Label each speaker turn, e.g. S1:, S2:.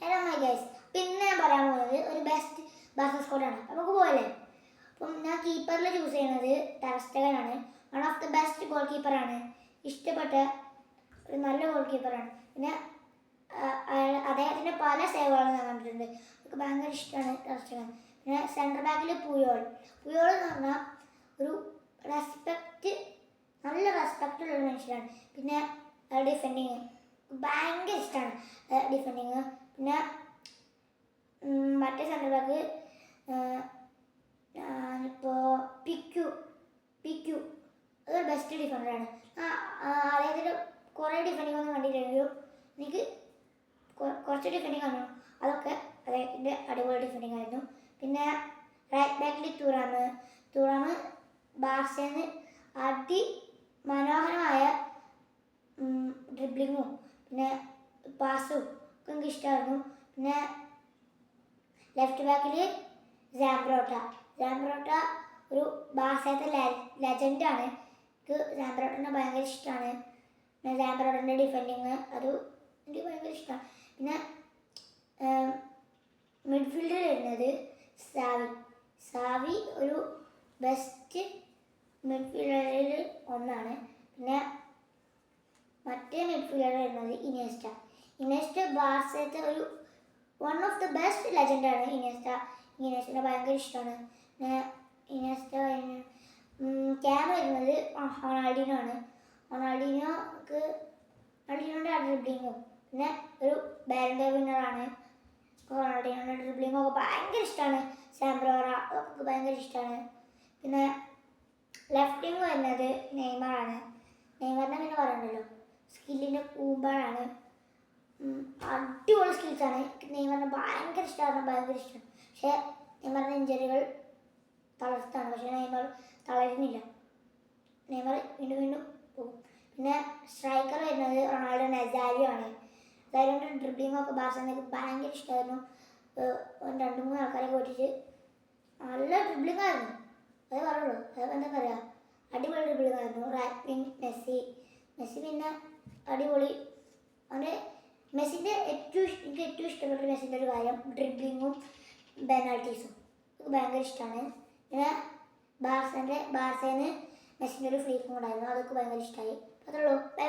S1: Hello my guys. പിന്നെ ഞാൻ പറയാൻ പോകുന്നത് ഒരു ബെസ്റ്റ് ബാർസ സ്ക്വാഡാണ്. നമുക്ക് പോകല്ലേ. അപ്പം ഞാൻ കീപ്പറിൽ ചൂസ് ചെയ്യുന്നത് ടെർ സ്റ്റെഗനാണ്. One of the best goal കീപ്പറാണ്. ഇഷ്ടപ്പെട്ട ഒരു നല്ല ഗോൾ കീപ്പറാണ്. പിന്നെ അദ്ദേഹത്തിൻ്റെ പല സേവകളും ഞാൻ കണ്ടിട്ടുണ്ട്. എനിക്ക് ഭയങ്കര ഇഷ്ടമാണ് ടെർ സ്റ്റെഗൻ. പിന്നെ സെൻട്രൽ ബാക്കിൽ പുയോൾ എന്ന് പറഞ്ഞാൽ ഒരു നല്ല റെസ്പെക്റ്റുള്ളൊരു മനുഷ്യനാണ്. പിന്നെ ഡിഫെൻഡിങ് ഭയങ്കര ഇഷ്ടമാണ് ഡിഫെൻഡിങ്. പിന്നെ മറ്റേ സെൻട്രൽ ബാക്ക് ഞാനിപ്പോൾ പിക്യു അതൊരു ബെസ്റ്റ് ഡിഫൻഡറാണ്. അദ്ദേഹത്തിൻ്റെ കുറേ ഡിഫെൻഡിങ് ഒന്നും കണ്ടില്ലെങ്കിലും എനിക്ക് കുറച്ച് ഡിഫെൻഡിങ് ആണ്. അതൊക്കെ അദ്ദേഹത്തിൻ്റെ അടിപൊളി ഡിഫെൻഡിങ് ആയിരുന്നു. പിന്നെ റൈറ്റ് ബാക്കിൽ തുറാം ബാർസേന്ന് മനോഹരമായ ഡ്രിബ്ലിങ്ങും പിന്നെ പാസും ഒക്കെ എനിക്ക് ഇഷ്ടമായിരുന്നു. പിന്നെ ലെഫ്റ്റ് ബാക്കിൽ സാംബ്രോട്ട ഒരു ബാർസത്തെ ലെജൻഡാണ്. എനിക്ക് സാംബ്രോട്ടനെ ഭയങ്കര ഇഷ്ടമാണ്. പിന്നെ സാംബ്രോട്ടൻ്റെ ഡിഫെൻഡിങ് അത് എനിക്ക് ഭയങ്കര ഇഷ്ടമാണ്. പിന്നെ മിഡ്ഫീൽഡിൽ വരുന്നത് സാവി ഒരു ബെസ്റ്റ് മിഡ്ഫീൽഡറിൽ ഒന്നാണ്. പിന്നെ മറ്റേ മിഡ്ഫീൽഡർ വരുന്നത് ഇനിയസ്റ്റ ബാർസത്തെ ഒരു വൺ ഓഫ് ദ ബെസ്റ്റ് ലെജൻഡാണ് ഇനിയസ്റ്റനെ ഭയങ്കര ഇഷ്ടമാണ്. പിന്നെ ഇനിയസ്റ്റ ക്യാം വരുന്നത് റൊണാൾഡീനോ ആണ്. റൊണാൾഡീനോൻ്റെ ഡ്രിബ്ലിങ്ങും പിന്നെ ഒരു ബാലൻഡോർ വിന്നറാണ്. റൊണാൾഡീനോൻ്റെ ഡ്രിബ്ലിങ്ങും ഒക്കെ ഭയങ്കര ഇഷ്ടമാണ്. സാംബ്രോറ അതൊക്കെ ഭയങ്കര ഇഷ്ടമാണ്. പിന്നെ ലെഫ്റ്റ് വിങ് വരുന്നത് നെയ്മറാണ്. നെയ്മറിനെ പിന്നെ പറയണ്ടല്ലോ, സ്കില്ലിൻ്റെ കൂമ്പാടാണ്. അടിപൊളി സ്കിൽസാണ്. നെയ്മറിനെ ഭയങ്കര ഇഷ്ടമാണ്. പക്ഷേ നെയ്മറിൻ്റെ ഇഞ്ചറികൾ തളർത്താണ്. പക്ഷേ നെയ്മർ തളരുന്നില്ല. നെയ്മർ വീണ്ടും പോകും. പിന്നെ സ്ട്രൈക്കർ വരുന്നത് റൊണാൾഡോ നസാരിയോ ആണ്. നസാരിയോൻ്റെ ഡ്രിബ്ലിങ്ങൊക്കെ ബാർസേനക്ക് ഭയങ്കര ഇഷ്ടമായിരുന്നു. 2-3 ആൾക്കാരെ ഓടിച്ച് നല്ല ഡ്രിബ്ലിംഗ് ആയിരുന്നു. അതേ പറയുള്ളൂ. അതൊക്കെ എന്താ പറയുക, അടിപൊളി ഡ്രിബ്ലിംഗ് ആയിരുന്നു. റൈറ്റ് വിങ് മെസ്സി പിന്നെ അടിപൊളി. അവൻ്റെ എനിക്ക് ഏറ്റവും ഇഷ്ടപ്പെട്ട മെസ്സിൻ്റെ ഒരു കാര്യം ഡ്രിബ്ലിങ്ങും പെനാൾട്ടീസും എനിക്ക് ഭയങ്കര ഇഷ്ടമാണ്. പിന്നെ ബാർസേന്ന് മെസ്സിൻ്റെ ഒരു ഫ്രീക്കും ഉണ്ടായിരുന്നു. അതൊക്കെ ഭയങ്കര ഇഷ്ടമായി. അത്രേ ഉള്ളൂ. ബൈ.